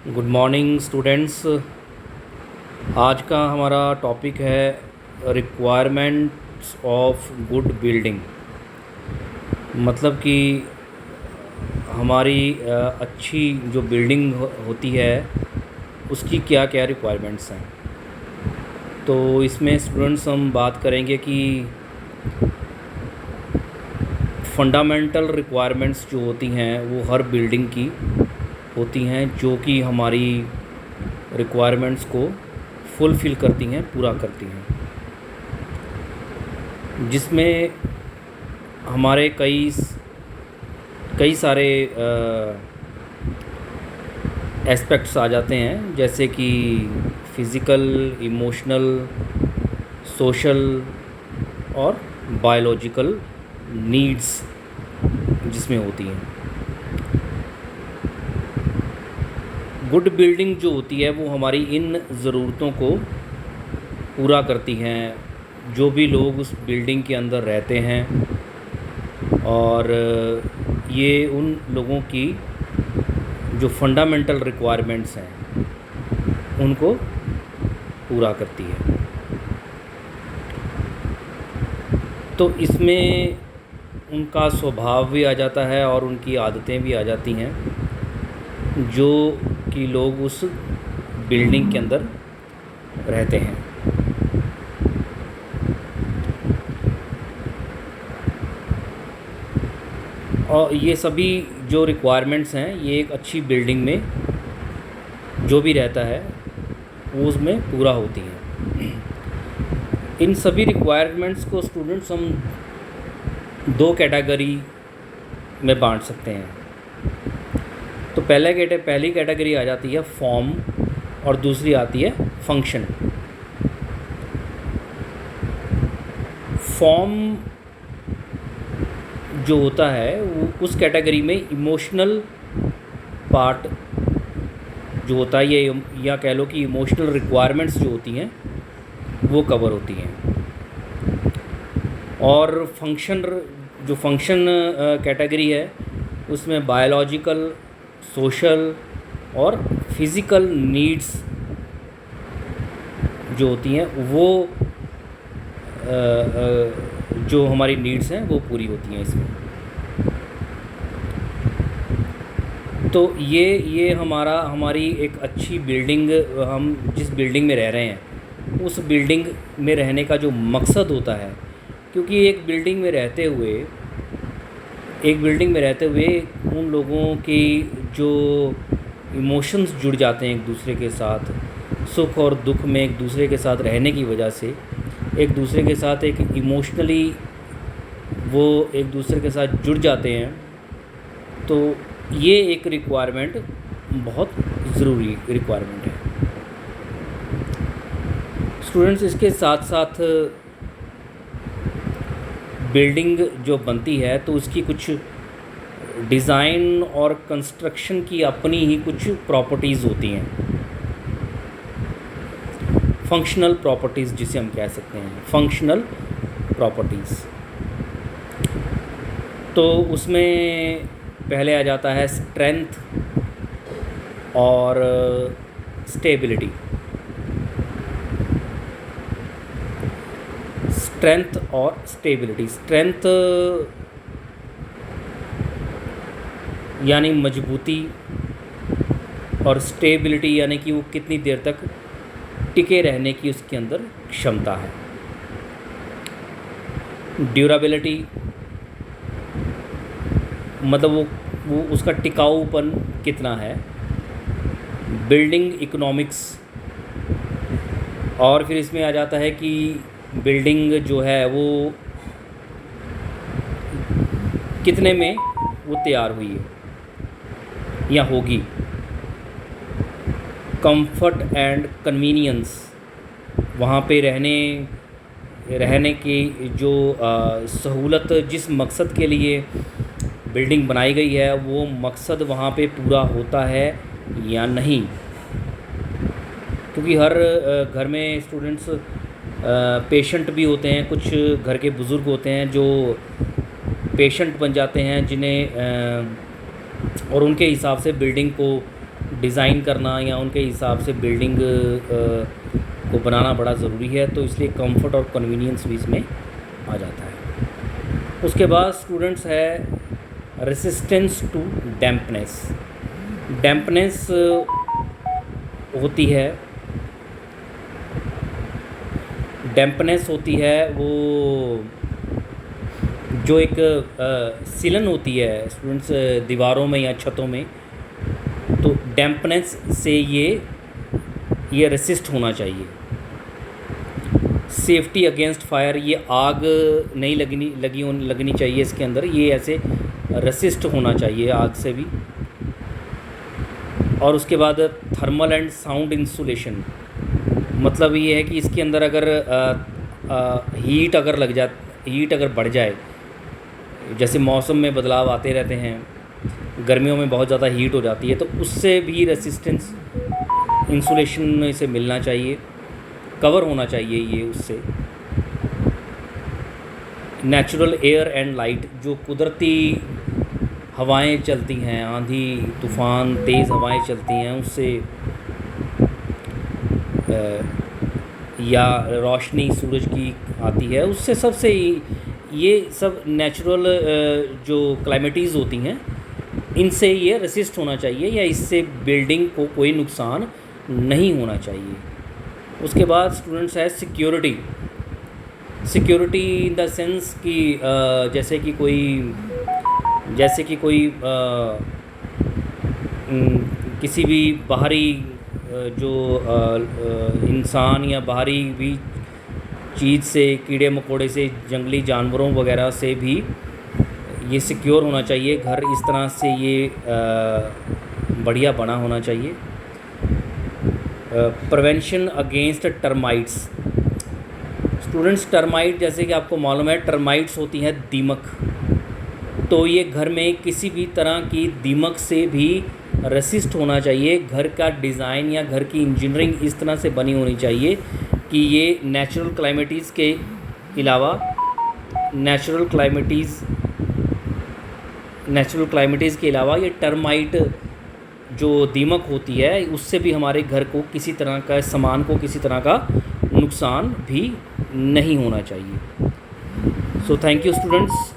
Good morning students. आज का हमारा टॉपिक है रिक्वायरमेंट्स ऑफ गुड बिल्डिंग। मतलब कि हमारी अच्छी जो बिल्डिंग होती है उसकी क्या क्या रिक्वायरमेंट्स हैं। तो इसमें स्टूडेंट्स हम बात करेंगे कि फंडामेंटल रिक्वायरमेंट्स जो होती हैं वो हर बिल्डिंग की होती हैं, जो कि हमारी रिक्वायरमेंट्स को फुलफ़िल करती हैं, पूरा करती हैं, जिसमें हमारे कई सारे एस्पेक्ट्स आ जाते हैं, जैसे कि फ़िज़िकल, इमोशनल, सोशल और बायोलॉजिकल नीड्स जिसमें होती हैं। गुड बिल्डिंग जो होती है वो हमारी इन ज़रूरतों को पूरा करती हैं, जो भी लोग उस बिल्डिंग के अंदर रहते हैं, और ये उन लोगों की जो फंडामेंटल रिक्वायरमेंट्स हैं उनको पूरा करती है। तो इसमें उनका स्वभाव भी आ जाता है और उनकी आदतें भी आ जाती हैं, जो कि लोग उस बिल्डिंग के अंदर रहते हैं। और ये सभी जो रिक्वायरमेंट्स हैं ये एक अच्छी बिल्डिंग में जो भी रहता है वो उसमें पूरा होती हैं। इन सभी रिक्वायरमेंट्स को स्टूडेंट्स हम दो कैटेगरी में बांट सकते हैं। तो पहली कैटेगरी आ जाती है फॉर्म और दूसरी आती है फंक्शन। फॉर्म जो होता है वो उस कैटेगरी में इमोशनल पार्ट जो होता है, ये या कह लो कि इमोशनल रिक्वायरमेंट्स जो होती हैं वो कवर होती हैं। और फंक्शन कैटेगरी है उसमें बायोलॉजिकल, सोशल और फिज़िकल नीड्स जो होती हैं वो जो हमारी नीड्स हैं वो पूरी होती हैं इसमें। तो ये हमारी एक अच्छी बिल्डिंग, हम जिस बिल्डिंग में रह रहे हैं उस बिल्डिंग में रहने का जो मकसद होता है, क्योंकि एक बिल्डिंग में रहते हुए उन लोगों की जो इमोशंस जुड़ जाते हैं एक दूसरे के साथ, सुख और दुख में एक दूसरे के साथ रहने की वजह से एक दूसरे के साथ एक इमोशनली वो एक दूसरे के साथ जुड़ जाते हैं। तो ये एक रिक्वायरमेंट बहुत ज़रूरी रिक्वायरमेंट है स्टूडेंट्स। इसके साथ साथ बिल्डिंग जो बनती है तो उसकी कुछ डिज़ाइन और कंस्ट्रक्शन की अपनी ही कुछ प्रॉपर्टीज़ होती हैं, फंक्शनल प्रॉपर्टीज़ जिसे हम कह सकते हैं, फंक्शनल प्रॉपर्टीज़। तो उसमें पहले आ जाता है स्ट्रेंथ और स्टेबिलिटी। स्ट्रेंथ और स्टेबिलिटी। स्ट्रेंथ यानी मजबूती, और स्टेबिलिटी यानी कि वो कितनी देर तक टिके रहने की उसके अंदर क्षमता है। ड्यूरेबिलिटी मतलब वो उसका टिकाऊपन कितना है। बिल्डिंग इकोनॉमिक्स, और फिर इसमें आ जाता है कि बिल्डिंग जो है वो कितने में वो तैयार हुई है या होगी। कंफर्ट एंड कन्वीनियंस, वहाँ पे रहने की जो सहूलत, जिस मकसद के लिए बिल्डिंग बनाई गई है वो मकसद वहाँ पे पूरा होता है या नहीं। क्योंकि हर घर में स्टूडेंट्स पेशेंट भी होते हैं, कुछ घर के बुज़ुर्ग होते हैं जो पेशेंट बन जाते हैं, जिन्हें और उनके हिसाब से बिल्डिंग को डिज़ाइन करना या उनके हिसाब से बिल्डिंग को बनाना बड़ा ज़रूरी है, तो इसलिए कंफर्ट और कन्वीनियंस भी इसमें आ जाता है। उसके बाद स्टूडेंट्स है रेसिस्टेंस टू डैम्पनेस। डैम्पनेस होती है, डैम्पनेस होती है वो जो एक सीलन होती है स्टूडेंट्स दीवारों में या छतों में, तो डैम्पनेस से ये रेसिस्ट होना चाहिए। सेफ्टी अगेंस्ट फायर, ये आग नहीं लगनी चाहिए इसके अंदर, ये ऐसे रेसिस्ट होना चाहिए आग से भी। और उसके बाद थर्मल एंड साउंड इंसुलेशन, मतलब ये है कि इसके अंदर अगर हीट अगर बढ़ जाए, जैसे मौसम में बदलाव आते रहते हैं, गर्मियों में बहुत ज़्यादा हीट हो जाती है, तो उससे भी रेसिस्टेंस इंसुलेशन इसे मिलना चाहिए, कवर होना चाहिए ये उससे। नेचुरल एयर एंड लाइट, जो कुदरती हवाएं चलती हैं, आंधी तूफ़ान तेज़ हवाएं चलती हैं, उससे या रोशनी सूरज की आती है, उससे सबसे ये सब नेचुरल जो क्लाइमेटीज़ होती हैं, इनसे ये रेसिस्ट होना चाहिए या इससे बिल्डिंग को कोई नुकसान नहीं होना चाहिए। उसके बाद स्टूडेंट्स है security. Security in the sense कि जैसे कि कोई किसी भी बाहरी जो इंसान या बाहरी भी चीज़ से, कीड़े मकोड़े से, जंगली जानवरों वगैरह से भी ये सिक्योर होना चाहिए घर, इस तरह से ये बढ़िया बना होना चाहिए। Prevention against termites. Students termite, जैसे कि आपको मालूम है, टर्माइट्स होती हैं दीमक, तो ये घर में किसी भी तरह की दीमक से भी रेसिस्ट होना चाहिए। घर का डिज़ाइन या घर की इंजीनियरिंग इस तरह से बनी होनी चाहिए कि ये नेचुरल क्लाइमेटीज़ के अलावा ये टर्माइट जो दीमक होती है, उससे भी हमारे घर को किसी तरह का, सामान को किसी तरह का नुकसान भी नहीं होना चाहिए। So thank you students.